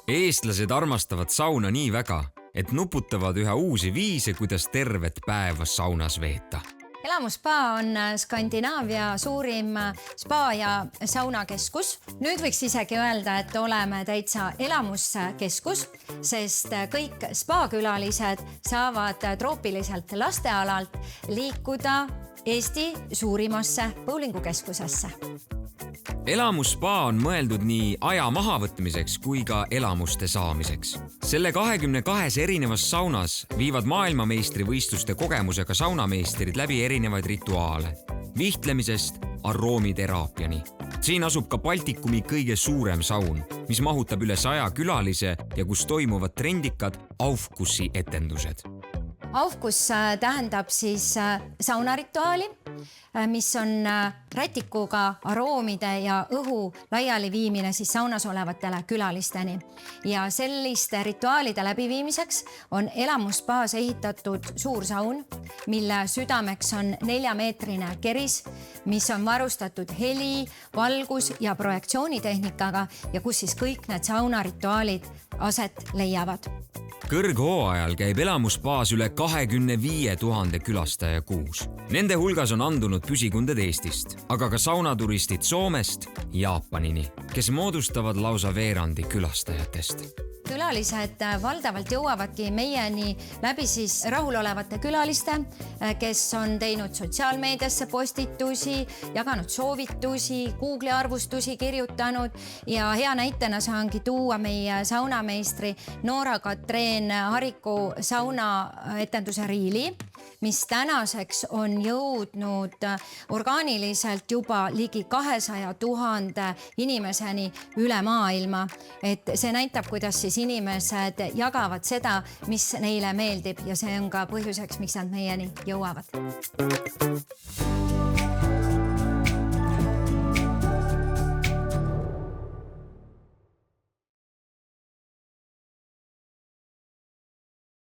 Eestlased armastavad sauna nii väga, et nuputavad üha uusi viise, kuidas tervet päeva saunas veeta. Elamusspa on Skandinaavia suurim spa ja saunakeskus. Nüüd võiks isegi öelda, et oleme täitsa elamuskeskus, sest kõik spa-külalised saavad troopiliselt lastealalt liikuda Eesti suurimasse bowlingukeskusesse. Elamusspa on mõeldud nii aja mahavõtmiseks kui ka elamuste saamiseks. Selle 22 erinevas saunas viivad maailmameistrivõistluste kogemusega saunameistrid läbi erinevaid rituaale. Vihtlemisest aroomiterapiani. Siin asub ka Baltikumi kõige suurem saun, mis mahutab üle 100 külalise ja kus toimuvad trendikad Aufkussi etendused. Aufkuss tähendab siis saunarituaali, mis on rätikuga aroomide ja õhu laiali viimine siis saunas olevatele külalisteni. Ja selliste rituaalide läbiviimiseks on Elamusspaas ehitatud suur saun, mille südameks on 4-meetrine keris, mis on varustatud heli, valgus ja projektsioonitehnikaga ja kus siis kõik need saunarituaalid aset leiavad. Kõrghooajal käib Elamusspaas üle 25 000 külastaja kuus. Nende hulgas on andunud püsikunded Eestist, aga ka saunaturistid Soomest Jaapanini, kes moodustavad lausa veerandi külastajatest. Külalised valdavalt jõuavadki meieni läbi siis rahulolevate külaliste, kes on teinud sotsiaalmeediasse postitusi, jaganud soovitusi, Google'i arvustusi kirjutanud ja hea näitena saangi tuua meie saunameistri Noora-Katreen Hariku saunaetenduse riili, mis tänaseks on jõudnud orgaaniliselt juba ligi 200 000 inimeseni üle maailma. Et see näitab, kuidas siis inimesed jagavad seda, mis neile meeldib ja see on ka põhjuseks, miks nad meieni jõuavad.